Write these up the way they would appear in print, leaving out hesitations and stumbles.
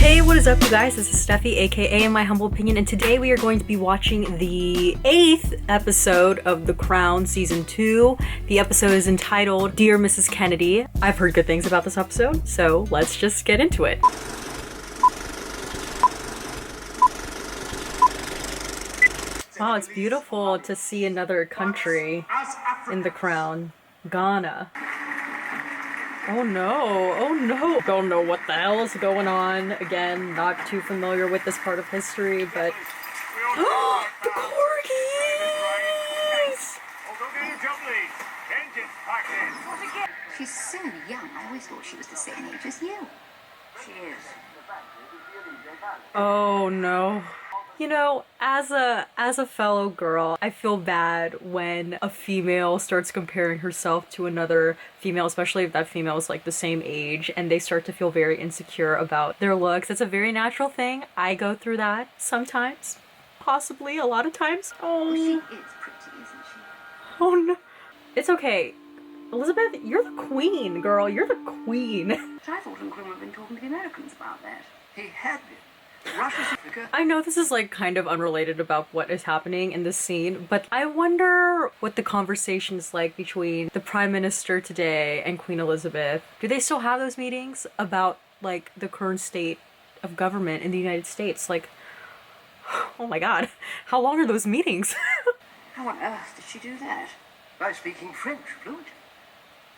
Hey, what is up, you guys? This is Steffi, aka In My Humble Opinion, and today we are going to be watching the 8th episode of The Crown Season 2. The episode is entitled Dear Mrs. Kennedy. I've heard good things about this episode, so let's just get into it. Wow, it's beautiful to see another country in The Crown. Ghana. Oh no, oh no. Don't know what the hell is going on. Again, not too familiar with this part of history, but... Oh, the corgis! She's so young. I always thought she was the same age as you. She is. Oh no. You know, as a fellow girl, I feel bad when a female starts comparing herself to another female, especially if that female is like the same age, and they start to feel very insecure about their looks. It's a very natural thing. I go through that sometimes. Possibly a lot of times. Oh, She is pretty, isn't she? oh no. It's okay. Elizabeth, you're the queen, girl. You're the queen. I thought Uncle would have been talking to the Americans about that. He had been. Russia's Africa. I know this is like kind of unrelated about what is happening in this scene, but I wonder what the conversation is like between the Prime Minister today and Queen Elizabeth. Do they still have those meetings about like the current state of government in the United States? Like, oh my god, how long are those meetings? How on earth did she do that? By speaking French fluently.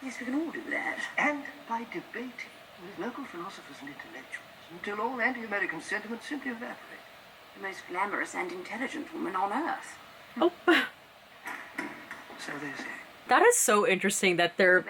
Yes, we can all do that. And by debating with local philosophers and intellectuals until all anti-American sentiments simply evaporate. The most glamorous and intelligent woman on earth. Oh. So they say. That is so interesting that they're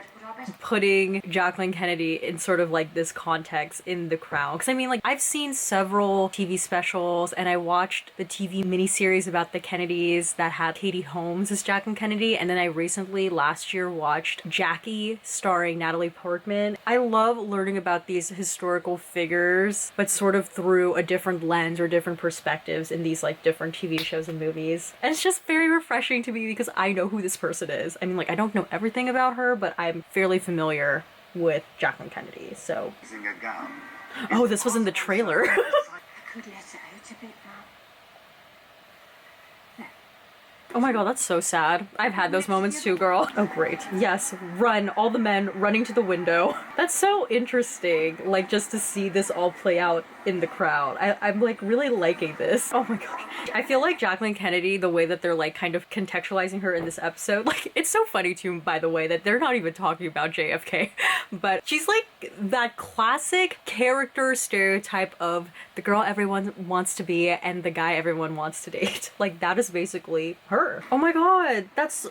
putting Jacqueline Kennedy in sort of like this context in The Crown. Because I mean, like, I've seen several TV specials and I watched the TV miniseries about the Kennedys that had Katie Holmes as Jacqueline Kennedy. And then I recently, last year, watched Jackie starring Natalie Portman. I love learning about these historical figures, but sort of through a different lens or different perspectives in these like different TV shows and movies. And it's just very refreshing to me because I know who this person is. I mean, like, I don't know everything about her, but I'm fairly familiar with Jacqueline Kennedy, so... Oh, this was in the trailer. I could let it out a bit now. Oh my god, that's so sad. I've had those moments too, girl. Oh great. Yes, run. All the men running to the window. That's so interesting, like, just to see this all play out in the crowd. I'm like really liking this. Oh my gosh. I feel like Jacqueline Kennedy, the way that they're like kind of contextualizing her in this episode, like, it's so funny too, by the way, that they're not even talking about JFK, but she's like that classic character stereotype of the girl everyone wants to be and the guy everyone wants to date. Like, that is basically her. Oh my god, that's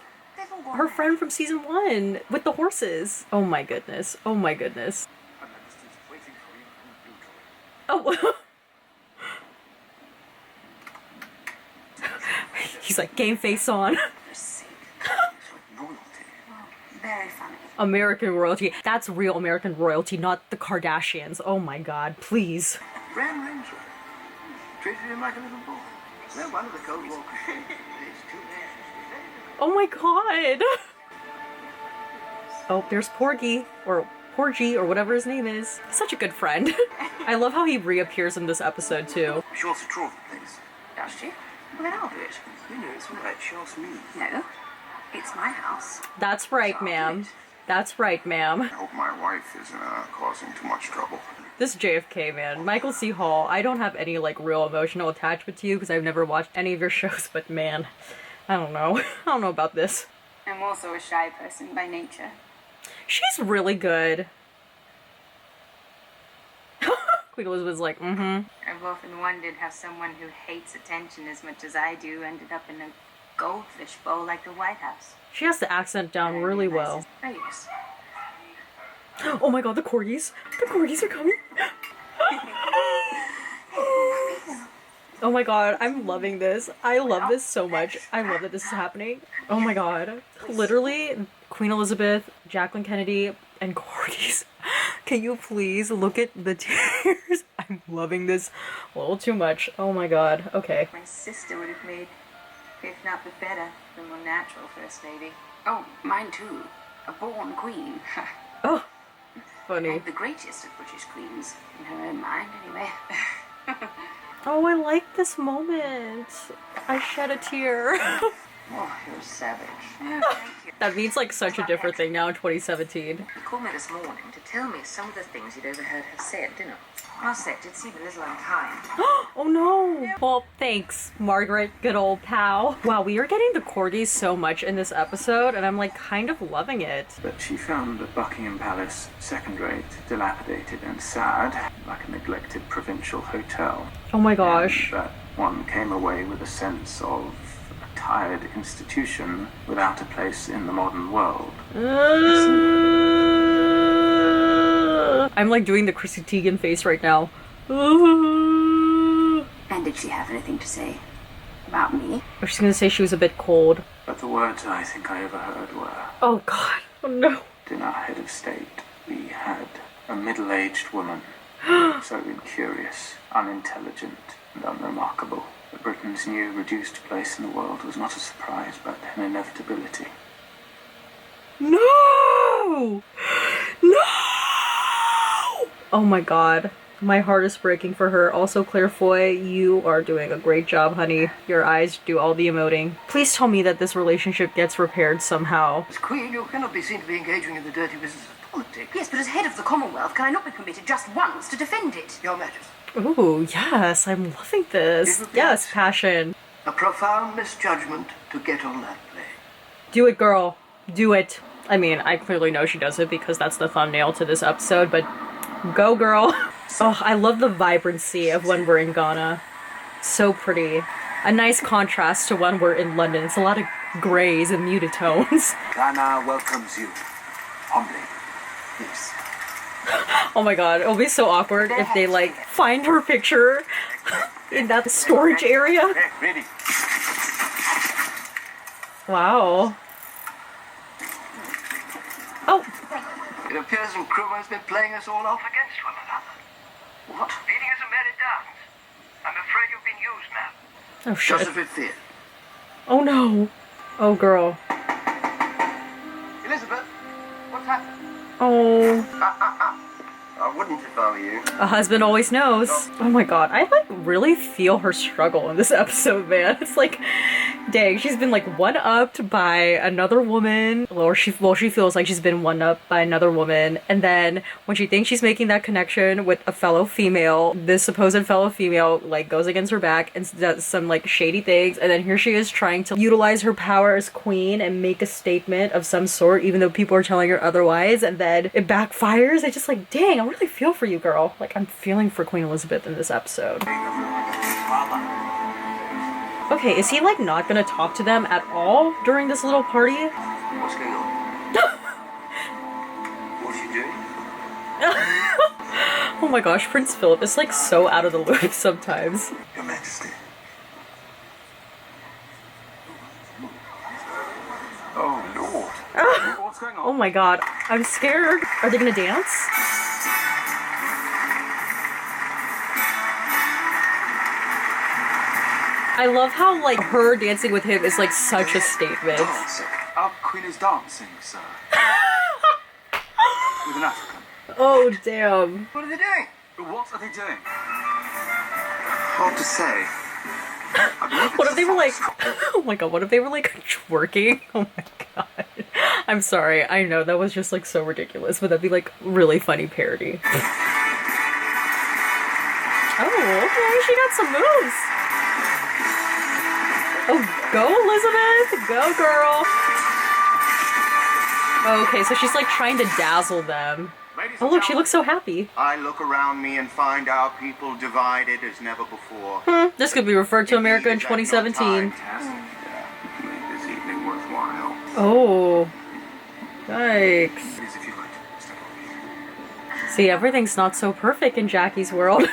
her friend from season 1 with the horses. Oh my goodness. Oh my goodness. Oh. He's like, game face on. Very funny. American royalty. That's real American royalty, not the Kardashians. Oh my god, please. Grand Ranger. Treated him like a little boy. No wonder the Cold War could Oh my god. Oh, there's Porgy, or Porgy, or whatever his name is. Such a good friend. I love how he reappears in this episode too. She wants a trophy, please. Does she? Well, then I'll do it. You know, it's all right. She asked me. No, it's my house. That's right, ma'am. That's right, ma'am. I hope my wife isn't causing too much trouble. This JFK, man. Michael C. Hall, I don't have any, like, real emotional attachment to you because I've never watched any of your shows, but man, I don't know. I don't know about this. I'm also a shy person by nature. She's really good. Queen Elizabeth's like, mm-hmm. I've often wondered how someone who hates attention as much as I do ended up in a goldfish bowl like the White House. She has the accent down really well. Oh, yes. Oh my god, the corgis. The corgis are coming. Oh my god, I'm loving this. I love this so much. I love that this is happening. Oh my god. Literally, Queen Elizabeth, Jacqueline Kennedy, and corgis. Can you please look at the tears? I'm loving this a little too much. Oh my god. Okay. My sister would have made, if not the better, the more natural first lady. Oh, mine too. A born queen. Oh, funny. The greatest of British queens, in her own mind, anyway. Oh, I like this moment. I shed a tear. Oh, you're a savage. Thank you. That means like such a different thing now in 2017. You called me this morning to tell me some of the things you'd overheard her say at dinner. I said it seemed a little unkind. Oh no! Well, thanks, Margaret, good old pal. Wow, we are getting the corgis so much in this episode, and I'm like kind of loving it. But she found Buckingham Palace second-rate, dilapidated and sad, like a neglected provincial hotel. Oh my gosh. And that one came away with a sense of a tired institution without a place in the modern world. I'm like doing the Chrissy Teigen face right now. And did she have anything to say about me? Or she's gonna say she was a bit cold. But the words I think I overheard were, Oh god, oh no. in our head of state, we had a middle-aged woman, so incurious, unintelligent, and unremarkable. That Britain's new reduced place in the world was not a surprise, but an inevitability. No! No! Oh my god. My heart is breaking for her. Also, Claire Foy, you are doing a great job, honey. Your eyes do all the emoting. Please tell me that this relationship gets repaired somehow. As Queen, you cannot be seen to be engaging in the dirty business of politics. Yes, but as head of the Commonwealth, can I not be permitted just once to defend it? Your Majesty. Ooh, yes, I'm loving this. Yes, passion. A profound misjudgment to get on that plane. Do it, girl. Do it. I mean, I clearly know she does it because that's the thumbnail to this episode, but go, girl. Oh, I love the vibrancy of when we're in Ghana. So pretty. A nice contrast to when we're in London. It's a lot of grays and muted tones. Ghana welcomes you. Humbly. Yes. Oh my god, it'll be so awkward if they like find her picture in that storage area. Ready. Wow. Oh, It appears Nkrumah has been playing us all off against one another. What? Leading as a merry dance. I'm afraid you've been used, ma'am. oh shit. Just a bit fear. Oh no. Oh girl. Elizabeth, what's happened? Oh. I wouldn't if I were you. A husband always knows. Oh my god, I like really feel her struggle in this episode, man. It's like, dang, she's been like one-upped by another woman, or she feels like she's been one-upped by another woman, and then when she thinks she's making that connection with a fellow female, this supposed fellow female like goes against her back and does some like shady things, and then here she is trying to utilize her power as queen and make a statement of some sort, even though people are telling her otherwise, and then it backfires. I just like, dang, I really feel for you, girl. Like, I'm feeling for Queen Elizabeth in this episode. Okay, is he like not gonna talk to them at all during this little party? What's going on? What's she doing? Oh my gosh, Prince Philip is like so out of the loop sometimes. Your Majesty. Oh, Lord. What's going on? Oh my god, I'm scared. Are they gonna dance? I love how like her dancing with him is like such a statement. Dancing. Our Queen is dancing, sir. With an African. Oh damn. What are they doing? What are they doing? Hard to say. What if they were like, oh my god, what if they were like twerking? Oh my god. I'm sorry, I know that was just like so ridiculous, but that'd be like really funny parody. Oh, okay, she got some moves. Oh, go Elizabeth! Go girl! Okay, so she's like trying to dazzle them. Oh look, she looks so happy. I look around me and find our people divided as never before. This could be referred to America in 2017. Fantastic. Make this evening worthwhile. Oh. Yikes. Please, if you like, step over. See, everything's not so perfect in Jackie's world. Leader,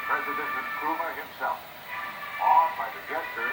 President Nkrumah himself. Awed by the gesture,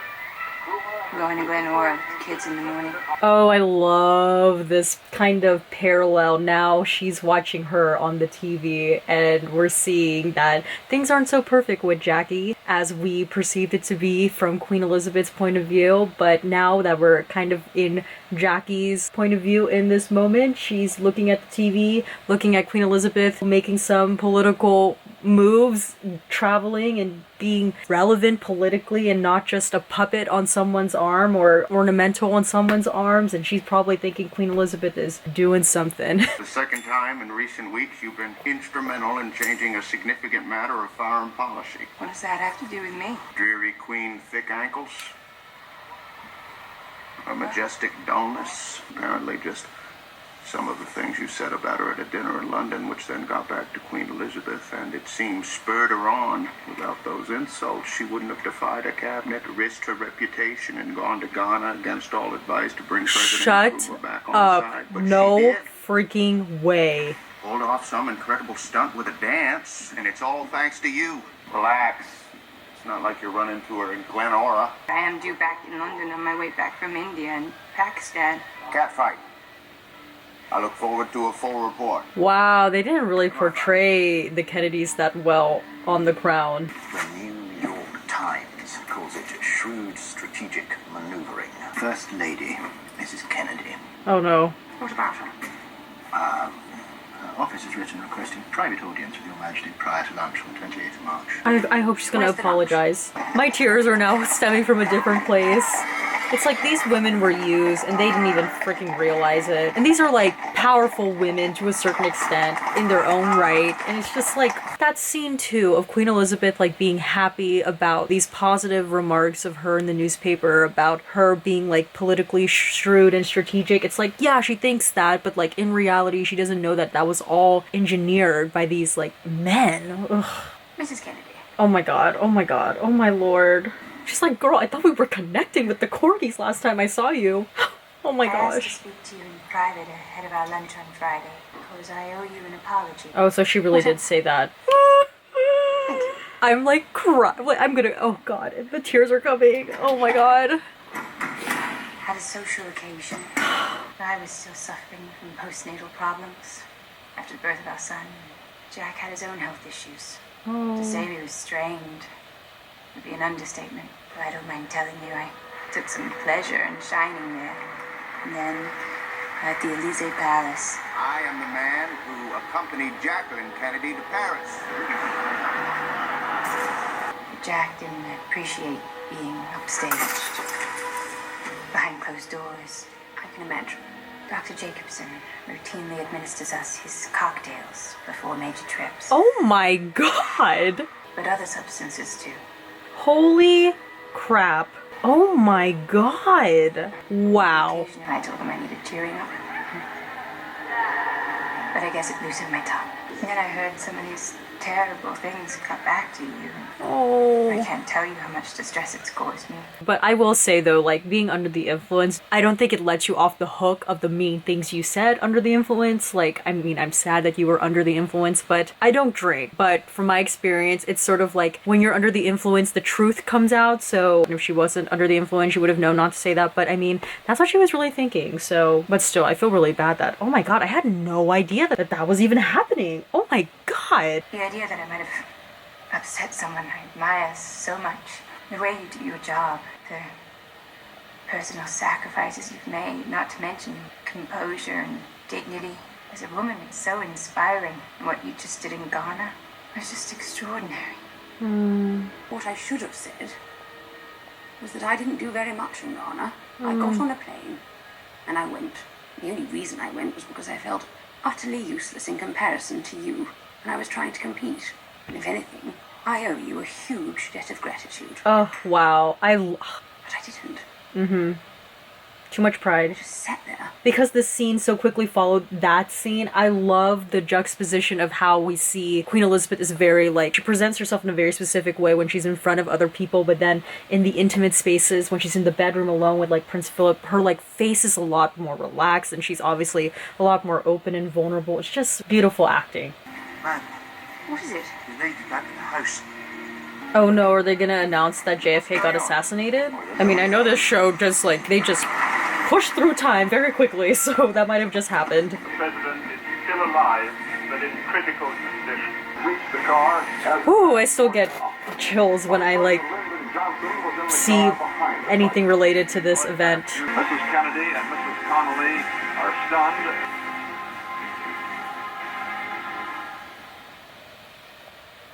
Nkrumah... Going to Glenora with the kids in the morning. Oh, I love this kind of parallel. Now she's watching her on the TV and we're seeing that things aren't so perfect with Jackie as we perceived it to be from Queen Elizabeth's point of view. But now that we're kind of in Jackie's point of view in this moment, she's looking at the TV, looking at Queen Elizabeth making some political moves, traveling and being relevant politically and not just a puppet on someone's arm or ornamental on someone's arms, and she's probably thinking Queen Elizabeth is doing something. The second time in recent weeks you've been instrumental in changing a significant matter of foreign policy. What does that have to do with me? Dreary queen thick ankles. A majestic dullness. Apparently just some of the things you said about her at a dinner in London, which then got back to Queen Elizabeth, and it seems spurred her on. Without those insults, she wouldn't have defied a cabinet, risked her reputation, and gone to Ghana against all advice to bring President Nkrumah back on her side. But no she did. Freaking way. Pulled off some incredible stunt with a dance, and it's all thanks to you. Relax. It's not like you're running to her in Glenora. I am due back in London on my way back from India and Pakistan. Catfight. I look forward to a full report. Wow, they didn't really portray the Kennedys that well on The Crown. The New York Times calls it shrewd strategic maneuvering. First Lady, Mrs. Kennedy. Oh no. What about her? Her office has written requesting private audience with Your Majesty prior to lunch on the 28th of March. I hope she's gonna apologize. My tears are now stemming from a different place. It's like these women were used and they didn't even freaking realize it. And these are like powerful women to a certain extent in their own right. And it's just like that scene too of Queen Elizabeth like being happy about these positive remarks of her in the newspaper about her being like politically shrewd and strategic. It's like, yeah, she thinks that, but like in reality, she doesn't know that that was all engineered by these like men. Ugh. Mrs. Kennedy. Oh my god, oh my god, oh my lord. She's like, girl, I thought we were connecting with the corgis last time I saw you. Oh my I asked to gosh. speak to you in private ahead of our lunch on Friday because I owe you an apology. Oh, so she really did say that. I'm like I'm gonna, oh god, the tears are coming. Oh my god. At a social occasion, I was still suffering from postnatal problems. After the birth of our son, Jack had his own health issues. To say he was strained would be an understatement, but I don't mind telling you I took some pleasure in shining there. And then at the Elysee Palace. I am the man who accompanied Jacqueline Kennedy to Paris. Jack didn't appreciate being upstaged, behind closed doors. I can imagine. Dr. Jacobson routinely administers us his cocktails before major trips. Oh my god. But other substances too. Holy crap. Oh my god. Wow. Occasionally I told him I needed cheering up. But I guess it loosened my tongue. And then I heard some of these terrible things cut back to you. Oh. I can't tell you how much distress it's caused me. But I will say though, like being under the influence, I don't think it lets you off the hook of the mean things you said under the influence. Like, I mean, I'm sad that you were under the influence, but I don't drink. But from my experience, it's sort of like when you're under the influence, the truth comes out. So if she wasn't under the influence, she would have known not to say that. But I mean, that's what she was really thinking. So, but still, I feel really bad that, oh my god, I had no idea that that was even happening. Oh my god. The idea that I might have upset someone I admire so much. The way you do your job, the personal sacrifices you've made, not to mention composure and dignity. As a woman, it's so inspiring. What you just did in Ghana was just extraordinary. What I should have said was that I didn't do very much in Ghana. I got on a plane and I went. The only reason I went was because I felt utterly useless in comparison to you, and I was trying to compete. And if anything, I owe you a huge debt of gratitude. Oh, wow. But I didn't. Too much pride. I just sat there. Because this scene so quickly followed that scene, I love the juxtaposition of how we see Queen Elizabeth is very, like, she presents herself in a very specific way when she's in front of other people, but then in the intimate spaces, when she's in the bedroom alone with, like, Prince Philip, her, like, face is a lot more relaxed, and she's obviously a lot more open and vulnerable. It's just beautiful acting. Man, What is it? you need to back in the house. Oh no, are they gonna announce that JFK got assassinated? I mean, I know this show just, like, they just pushed through time very quickly, so that might have just happened. The president is still alive, but in critical condition. Reached the car. Ooh, I still get chills when I, like, see anything related to this event. Mrs. Kennedy and Mrs. Connolly are stunned.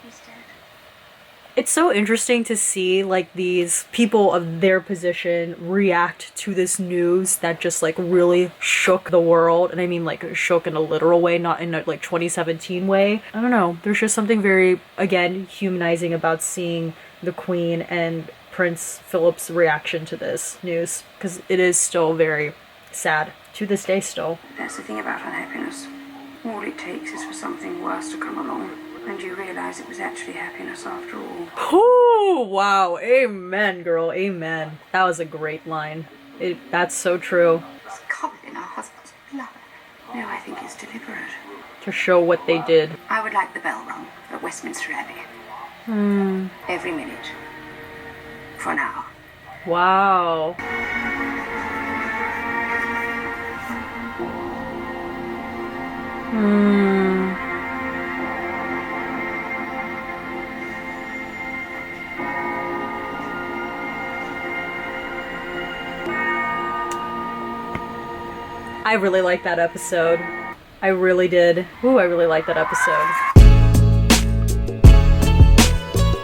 He's dead. It's so interesting to see like these people of their position react to this news that just like really shook the world. And I mean like shook in a literal way, not in a like 2017 way. I don't know. There's just something very, again, humanizing about seeing the Queen and Prince Philip's reaction to this news, because it is still very sad to this day still. That's the thing about unhappiness. All it takes is for something worse to come along, and you realise it was actually happiness after all. Oh, wow. Amen, girl. Amen. That was a great line. That's so true. It's covered in our husband's blood. No, I think it's deliberate. To show what they did. I would like the bell rung at Westminster Abbey. Every minute. For now. Wow. I really liked that episode. I really did. Ooh, I really liked that episode.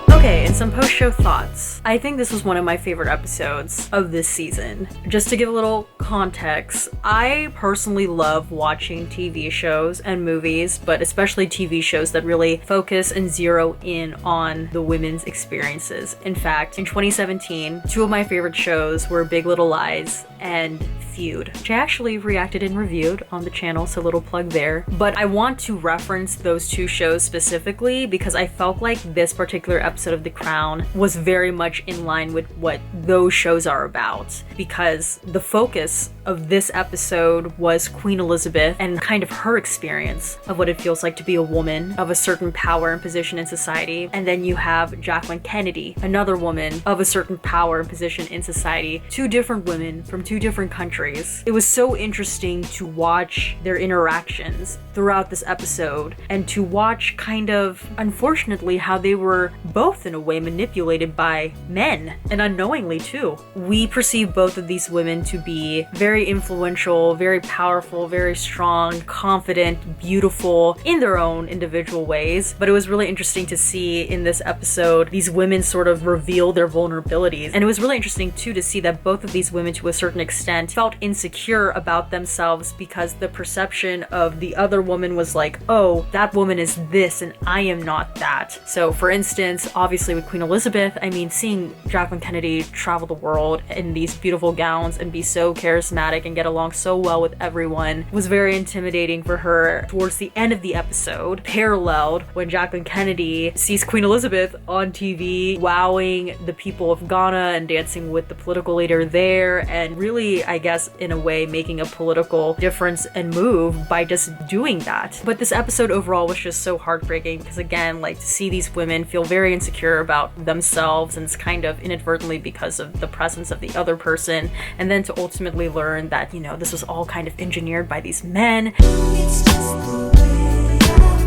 Okay, and some post-show thoughts. I think this was one of my favorite episodes of this season. Just to give a little context, I personally love watching TV shows and movies, but especially TV shows that really focus and zero in on the women's experiences. In fact, in 2017, two of my favorite shows were Big Little Lies and Feud, which I actually reacted and reviewed on the channel, so a little plug there. But I want to reference those two shows specifically because I felt like this particular episode of The Crown was very much in line with what those shows are about, because the focus of this episode was Queen Elizabeth and kind of her experience of what it feels like to be a woman of a certain power and position in society. And then you have Jacqueline Kennedy, another woman of a certain power and position in society, two different women from two different countries. It was so interesting to watch their interactions throughout this episode and to watch kind of, unfortunately, how they were both in a way manipulated by men, and unknowingly too. We perceive both of these women to be very influential, very powerful, very strong, confident, beautiful in their own individual ways. But it was really interesting to see in this episode these women sort of reveal their vulnerabilities. And it was really interesting too to see that both of these women to a certain extent felt insecure about themselves because the perception of the other woman was like, oh, that woman is this and I am not that. So for instance, obviously with Queen Elizabeth, I mean, seeing Jacqueline Kennedy travel the world in these beautiful gowns and be so charismatic and get along so well with everyone was very intimidating for her. Towards the end of the episode, paralleled when Jacqueline Kennedy sees Queen Elizabeth on TV wowing the people of Ghana and dancing with the political leader there, and really, I guess, in a way making a political difference and move by just doing that. But this episode overall was just so heartbreaking because, again, like, to see these women feel very insecure about themselves, and it's kind of inadvertently because of the presence of the other person, and then to ultimately learn that, you know, this was all kind of engineered by these men.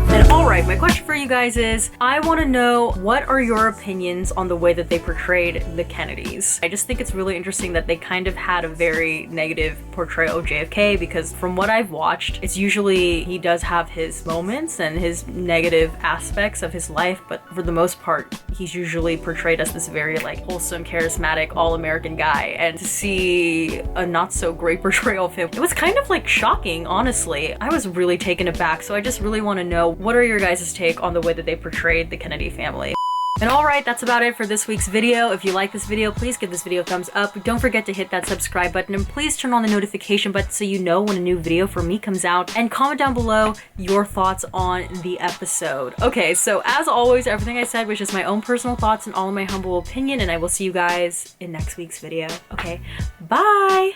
And alright, my question for you guys is, I want to know, what are your opinions on the way that they portrayed the Kennedys? I just think it's really interesting that they kind of had a very negative portrayal of JFK, because from what I've watched, it's usually he does have his moments and his negative aspects of his life, but for the most part, he's usually portrayed as this very like wholesome, charismatic, all-American guy. And to see a not so great portrayal of him, it was kind of like shocking, honestly. I was really taken aback, so I just really want to know, what are your guys' take on the way that they portrayed the Kennedy family? And alright, that's about it for this week's video. If you like this video, please give this video a thumbs up. Don't forget to hit that subscribe button, and please turn on the notification button so you know when a new video from me comes out. And comment down below your thoughts on the episode. Okay, so as always, everything I said was just my own personal thoughts and all of my humble opinion, and I will see you guys in next week's video. Okay, bye!